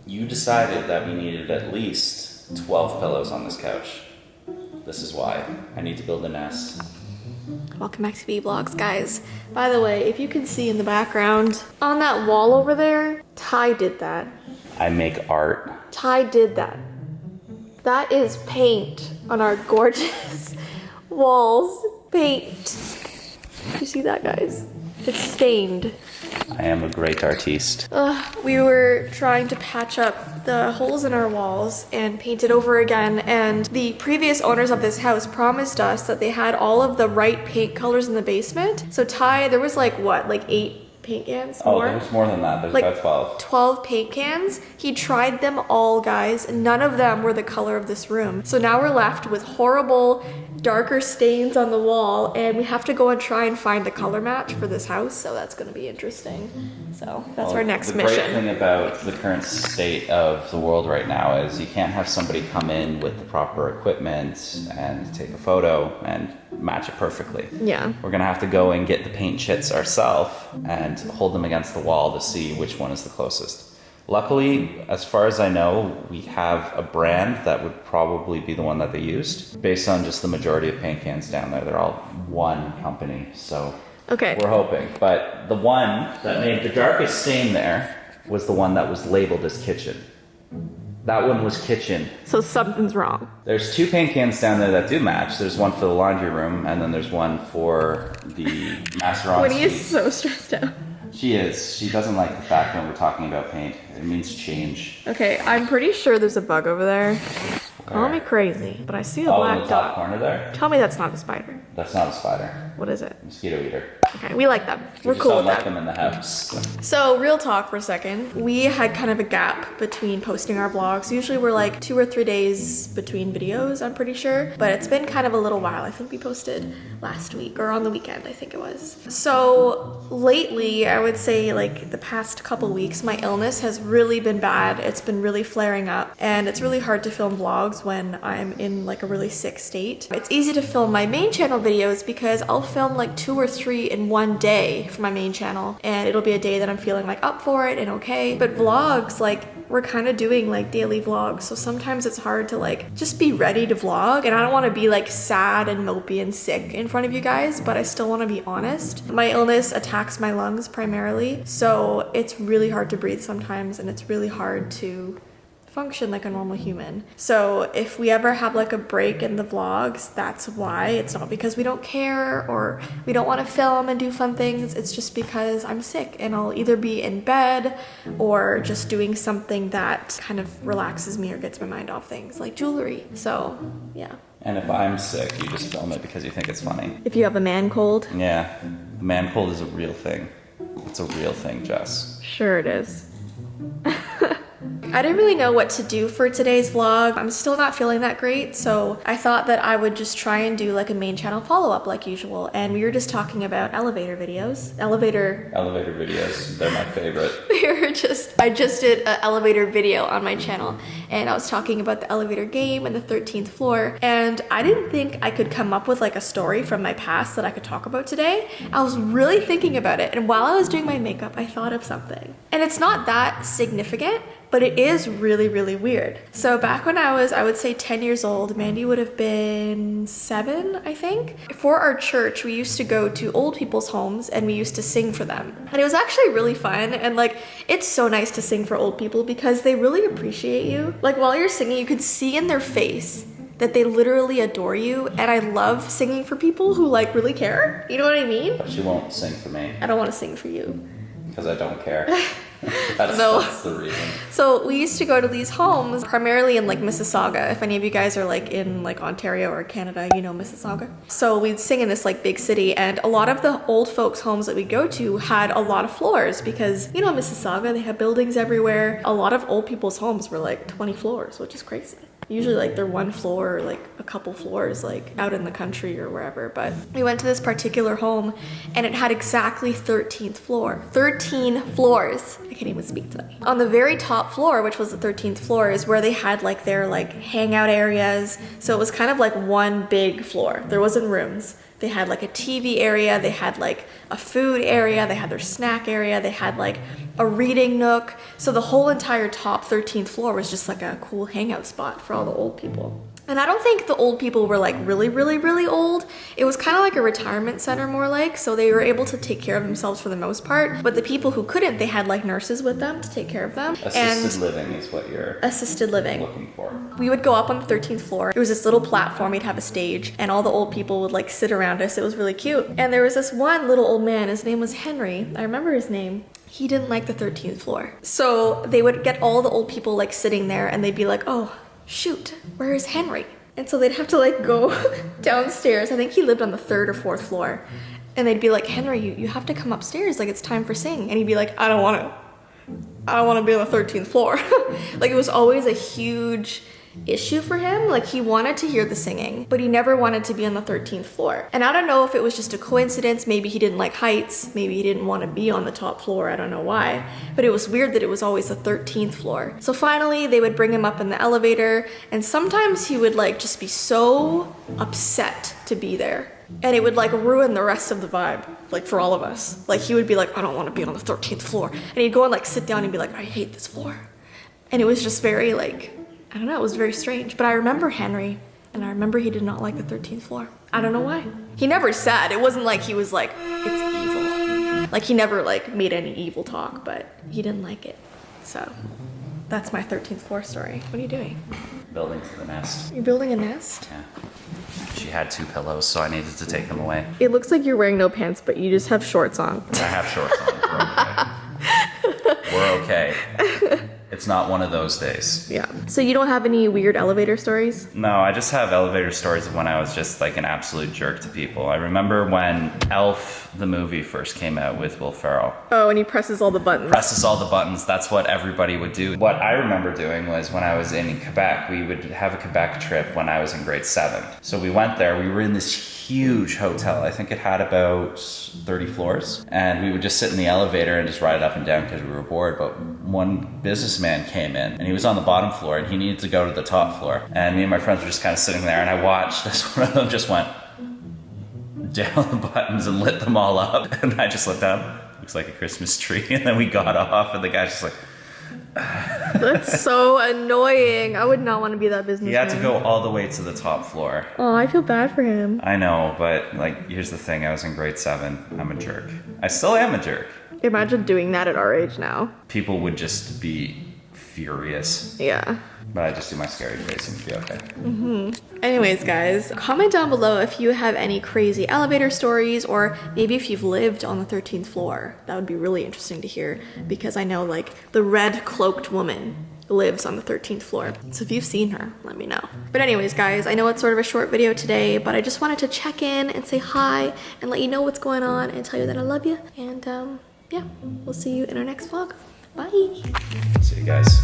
You decided that we needed at least 12 pillows on this couch. This is why. I need to build a nest. Welcome back to Vee Vlogs, guys. By the way, if you can see in the background, on that wall over there, Ty did that. I make art. Ty did that. That is paint on our gorgeous walls. Paint. You see that, guys? It's stained. I am a great artiste. We were trying to patch up the holes in our walls and paint it over again, and the previous owners of this house promised us that they had all of the right paint colors in the basement. So Ty, there was like what, like 8 paint cans? Oh, there's more than that. There's like about 12. 12 paint cans. He tried them all, guys, and none of them were the color of this room. So now we're left with horrible, darker stains on the wall, and we have to go and try and find a color match for this house, so that's going to be interesting. So that's our next mission. The great thing about the current state of the world right now is you can't have somebody come in with the proper equipment and take a photo and match it perfectly. Yeah. We're going to have to go and get the paint chits ourselves and hold them against the wall to see which one is the closest. Luckily, as far as I know, we have a brand that would probably be the one that they used. Based on just the majority of paint cans down there, they're all one company, so okay. We're hoping. But the one that made the darkest stain there was the one that was labeled as kitchen. That one was kitchen. So something's wrong. There's 2 paint cans down there that do match. There's one for the laundry room, and then there's one for the master en Winnie suite. is so stressed out. She is. She doesn't like the fact when we're talking about paint. It means change. Okay, I'm pretty sure there's a bug over there. Call me crazy, but I see a black in the top dot. corner there? Tell me that's not a spider. That's not a spider. What is it? Mosquito eater. Okay, we like them. We We're just cool don't with like that. them in the house. So, real talk for a second. We had kind of a gap between posting our vlogs. Usually we're like 2 or 3 days between videos, I'm pretty sure. But it's been kind of a little while. I think we posted last week or on the weekend, I think it was. So, lately, I would say like the past couple weeks, my illness has really been bad. It's been really flaring up. And it's really hard to film vlogs when I'm in like a really sick state. It's easy to film my main channel videos because I'll film like 2 or 3 in one day for my main channel, and it'll be a day that I'm feeling like up for it and okay. But vlogs, like we're kind of doing like daily vlogs, so sometimes it's hard to like just be ready to vlog, and I don't want to be like sad and mopey and sick in front of you guys, but I still want to be honest. My illness attacks my lungs primarily, so it's really hard to breathe sometimes, and it's really hard to function like a normal human. So if we ever have like a break in the vlogs, that's why. It's not because we don't care or we don't want to film and do fun things. It's just because I'm sick, and I'll either be in bed or just doing something that kind of relaxes me or gets my mind off things like jewelry. So yeah. And if I'm sick, you just film it because you think it's funny. If you have a man cold. Yeah. The man cold is a real thing. It's a real thing, Jess. Sure it is. I didn't really know what to do for today's vlog. I'm still not feeling that great, so I thought that I would just try and do like a main channel follow-up like usual, and we were just talking about elevator videos. Elevator videos, they're my favorite. I just did an elevator video on my channel, and I was talking about the elevator game and the 13th floor, and I didn't think I could come up with like a story from my past that I could talk about today. I was really thinking about it, and while I was doing my makeup, I thought of something. And it's not that significant, but it is really, really weird. So back when I was, I would say 10 years old, Mandy would have been 7, I think. For our church, we used to go to old people's homes and we used to sing for them. And it was actually really fun. And like, it's so nice to sing for old people because they really appreciate you. Like while you're singing, you could see in their face that they literally adore you. And I love singing for people who like really care. You know what I mean? But she won't sing for me. I don't want to sing for you. Because I don't care. That's the reason. So we used to go to these homes primarily in like Mississauga. If any of you guys are like in like Ontario or Canada, you know Mississauga. So we'd sing in this like big city, and a lot of the old folks' homes that we go to had a lot of floors because, you know, Mississauga, they have buildings everywhere. A lot of old people's homes were like 20 floors, which is crazy. Usually like they're 1 floor or like a couple floors like out in the country or wherever. But we went to this particular home and it had exactly 13th floor. 13 floors. I can't even speak today. On the very top floor, which was the 13th floor, is where they had like their like hangout areas. So it was kind of like one big floor. There wasn't rooms. They had like a TV area, they had like a food area, they had their snack area, they had like a reading nook. So the whole entire top 13th floor was just like a cool hangout spot for all the old people. And I don't think the old people were like really old. It was kind of like a retirement center more like, so they were able to take care of themselves for the most part. But the people who couldn't, they had like nurses with them to take care of them. Assisted living is what you're assisted living looking for. We would go up on the 13th floor. There was this little platform, we'd have a stage, and all the old people would like sit around us. It was really cute. And there was this one little old man, his name was Henry. I remember his name. He didn't like the 13th floor. So they would get all the old people like sitting there and they'd be like, oh, shoot, where is Henry? And so they'd have to like go downstairs. I think he lived on the 3rd or 4th floor. And they'd be like, Henry, you have to come upstairs. Like, it's time for singing. And he'd be like, I don't want to be on the 13th floor. Like, it was always a huge issue for him. Like, he wanted to hear the singing, but he never wanted to be on the 13th floor. And I don't know if it was just a coincidence. Maybe he didn't like heights. Maybe he didn't want to be on the top floor. I don't know why. But it was weird that it was always the 13th floor. So finally, they would bring him up in the elevator, and sometimes he would like just be so upset to be there. And it would like ruin the rest of the vibe, like for all of us. Like, he would be like, I don't want to be on the 13th floor. And he'd go and like sit down and be like, I hate this floor. And it was just very like, I don't know, it was very strange. But I remember Henry, and I remember he did not like the 13th floor. I don't know why. He never said, it wasn't like he was like, it's evil. Like, he never like made any evil talk, but he didn't like it. So that's my 13th floor story. What are you doing? Building to the nest. You're building a nest? Yeah. She had 2 pillows, so I needed to take them away. It looks like you're wearing no pants, but you just have shorts on. I have shorts on. We're okay. We're okay. It's not one of those days. Yeah. So you don't have any weird elevator stories? No, I just have elevator stories of when I was just like an absolute jerk to people. I remember when Elf, the movie, first came out with Will Ferrell. Oh, and he presses all the buttons. Presses all the buttons. That's what everybody would do. What I remember doing was when I was in Quebec, we would have a Quebec trip when I was in grade 7. So we went there. We were in this huge hotel. I think it had about 30 floors. And we would just sit in the elevator and just ride it up and down because we were bored. But one businessman came in and he was on the bottom floor and he needed to go to the top floor. And me and my friends were just kind of sitting there, and I watched as one of them just went down the buttons and lit them all up. And I just looked down, looks like a Christmas tree. And then we got off and the guy's just like, that's so annoying. I would not want to be that businessman. he had to go all the way to the top floor. Oh, I feel bad for him. I know, but like, here's the thing. I was in grade 7. I'm a jerk. I still am a jerk. Imagine doing that at our age now. People would just be furious. Yeah. But I just do my scary face and it'd be okay. Anyways, guys, comment down below if you have any crazy elevator stories, or maybe if you've lived on the 13th floor. That would be really interesting to hear, because I know like the red cloaked woman lives on the 13th floor. So if you've seen her, let me know. But anyways, guys, I know it's sort of a short video today, but I just wanted to check in and say hi and let you know what's going on and tell you that I love you. And yeah, we'll see you in our next vlog. Bye. See you guys.